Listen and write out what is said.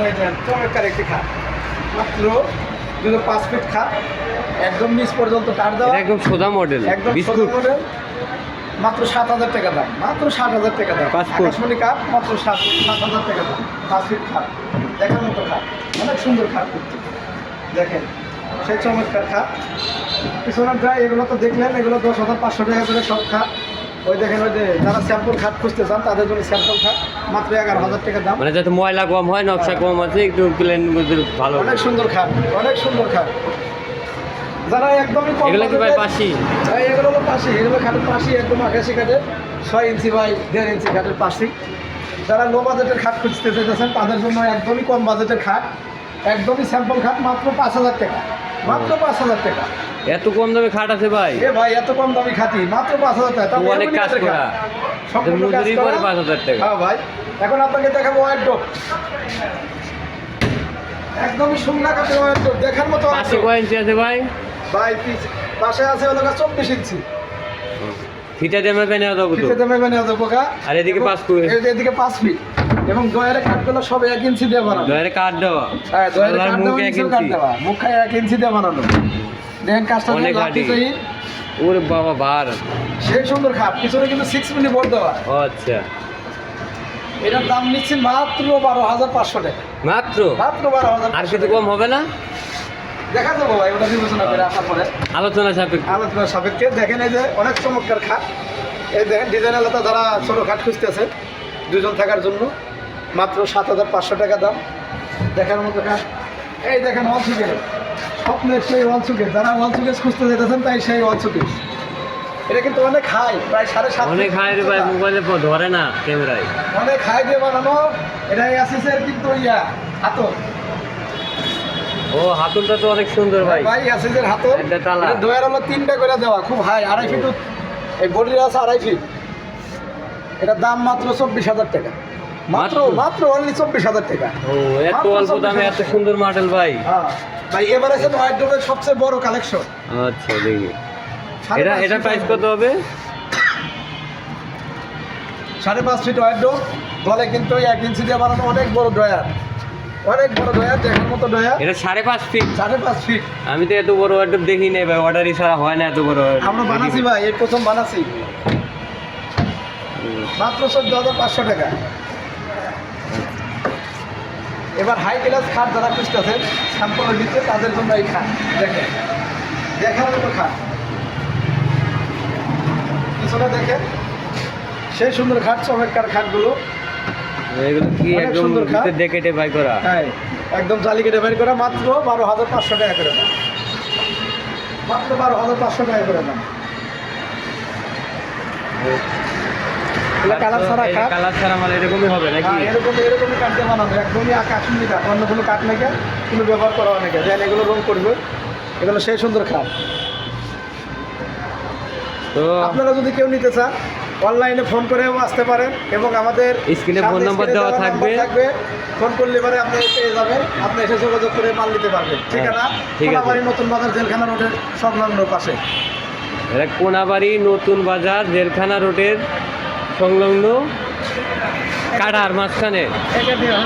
এই যে চমৎকার একটি খাট, মাত্র 5 ফিট খাট, একদম নিচ পর্যন্ত কাঠ দেওয়া, একদম সোজা মডেল, একদম বিস্কুট সোজা মডেল, মাত্র 7,000 টাকা দাম, মাত্র 7,000 টাকা দাম। 5 ফুট আকাশমণি কাঠ, মাত্র 7,000 টাকা দাম, 5 ফিট খাট, দেখার মতো খাট, অনেক সুন্দর খাট করতে দেখেন, সেই চমৎকার খাট। পিছনের ড্রাই এগুলো তো দেখলেন, এগুলো 10,500 টাকা করে সব খাট। ওই দেখেন, ওই যে যারা স্যাম্পল খাট খুঁজতে চান তাদের জন্য স্যাম্পল খাট, মাত্র 11,000 টাকা দাম। মানে যাতে ময়লা কম হয়, নকশা কম আছে, একটু প্লেন ভালো। অনেক সুন্দর খাট, অনেক সুন্দর খাট। যারা একদমই কম এগুলো কি ভাই বাজেটের- পাশি? এগুলো হলো পাশি, এগুলো খাটের পাশি, একদম আকাশি কাঠের 6 ইঞ্চি বাই 1.5 ইঞ্চি খাটের পাশি। যারা লো বাজেটের খাট খুঁজতে চাইতেছেন তাদের জন্য একদমই কম বাজেটের খাট, একদমই স্যাম্পল খাট, মাত্র 5,000 টাকা, মাত্র 5,000 টাকা। এত কম দামে খাট আছে ভাই? এ ভাই এত কম দামি খাটি, মাত্র 5,000 টাকা। তবে অনেক এমনই কাজ কাঠের করা, খাট, সম্পূর্ণ কাজ মজুরি করা। করে 5,000 টাকা। হ্যাঁ ভাই, এখন আপনাকে দেখাবো ওয়াইড্রোপ, একদমই সুন্দর কাঠের ওয়াইড্রোপ, দেখার মতো পাশে ওয়াইড্রোপ। কয় ইঞ্চি আছে ভাই? ভাই পাশে আছে হলো 24 ইঞ্চি। ফিটা দেমে পেনে দেবো তো। ফিতে দেবে মানে অত পোকা। আর এদিকে এবং 5 ফুট। এদিকে 5 ফিট, এবং দয়ারে কাঠগুলো সব 1 ইঞ্চি দিয়ে বানানো। দয়ারে কাঠ দেওয়া, হ্যাঁ, দয়ারে আর কাঠ মুখ দেওয়া, 1 নিচেও কাঠ ইঞ্চি। দেওয়া, মুখ 1 ইঞ্চি দিয়ে বানানো। দেখেন কাজটা অনেক লাঠি হাঁটি। সহিত, ওরে বাবা ভার। সেই সুন্দর খাট, পিছনে কিন্তু 6 মিলি বোর্ড দেওয়া। ও আচ্ছা, এটার দাম নিচ্ছি মাত্র 12,500 টাকা, মাত্র? মাত্র 12,500। আর কিছু কম হবে না? দেখা যাবো ভাই, ওটা বিবেচনা করে আসার পরে আলোচনা সাপেক্ষে। আলোচনার সাপেক্ষে। দেখেন এই যে অনেক চমৎকার খাট, এই দেখেন ডিজাইন আলাদা, যারা ছোটো খাট খুঁজতেছে 2 জন থাকার জন্য, মাত্র 7,500 টাকা দাম, দেখার মতো খাট। এই দেখেন ওয়াল সুকেস, স্বপ্নের সেই ওয়াল সুকেস, যারা ওয়াল সুকেস খুঁজতে যেতেছেন তাই সেই ওয়াল সুকেস। এটা কিন্তু অনেক হাই, প্রায় 7.5 অনেক হাই রে ভাই, মোবাইলে ধরে না ক্যামেরায়। অনেক হাই দিয়ে বানানো। এটা অ্যাসিসের কিন্তু হাতল। ও হাতুলটা তো অনেক সুন্দর ভাই। ভাই অ্যাসিসের হাতল, এটা তালা। এটা ডয়ার হলো 3টা করে দেওয়া, খুব হাই, 2.5 ফিট, এই বডির আছে 2.5 ফিট। এটার দাম মাত্র 24,000 টাকা, মাত্র মাত্র? মাত্র অনলি 24,000 টাকা। ও এত মাত্র অল্প দামে এত 24,000 সুন্দর মডেল ভাই। হ্যাঁ ভাই, এবার আছে ওয়াইড্রোবের সবচেয়ে বড় কালেকশন। আচ্ছা দেখি, এটা প্রাইস কত হবে? 5.5 ফিট ওয়াইড্রোব, বলে কিন্তু 1 ইঞ্চি দিয়ে বানানো, অনেক বড় ডয়ার, অনেক বড় ডয়ার, দেখার মতো ডয়ার। এটা 5.5 ফিট? 5.5 ফিট। আমি তো এত বড় ওয়ার্ডরোব দেখি নাই ভাই, অর্ডারই ছাড়া হয় না এত বড় wardrobe। আমরা বানাচ্ছি ভাই, এই প্রথম বানাচ্ছি, মাত্র 14,500 টাকা। এবার হাই ক্লাস খাট যারা খুঁজতেছেন স্যাম্পলের দিচ্ছে, তাদের জন্য এই খাট দেখেন, দেখার মতো খাট। পিছনে দেখেন সেই সুন্দর খাট, চমৎকার খাটগুলো, এগুলো কি অনেক একদম সুন্দর খাট। ভিতর দেখে বাই করা? হ্যাঁ একদম জালি কেটে বের করা, মাত্র 12,500 টাকা করে দাম, মাত্র 12,500 টাকা করে দাম। কালার ছাড়া খাট, কালার ছাড়া মানে এরকমই হবে নাকি? এরকমই কাঠ দিয়ে বানানো, একদমই আকাশমণি কাঠ, অন্য কোনো কাঠ নাকি কোনো ব্যবহার করা হয় নাকি। দেন এগুলো রং করবে, এগুলো সেই সুন্দর খাট। তো আপনারা যদি কেউ নিতে চান অনলাইনে ফোন করেও আসতে পারেন, এবং আমাদের স্ক্রিনে ফোন সামনে নাম্বার স্ক্রিনে দেওয়া নাম্বার থাকবে। ফোন করলে পরে আপনি পেয়ে যাবেন, আপনি এসে যোগাযোগ করে মাল নিতে পারবেন। ঠিকানা ঠিক আছে। কোনাবাড়ি নতুন বাজার জেলখানা রোডের সংলগ্ন পাশে। এটা কোনাবাড়ি নতুন বাজার জেলখানা রোডের সংলগ্ন, কাটার মাঝখানে। এটা দিয়ে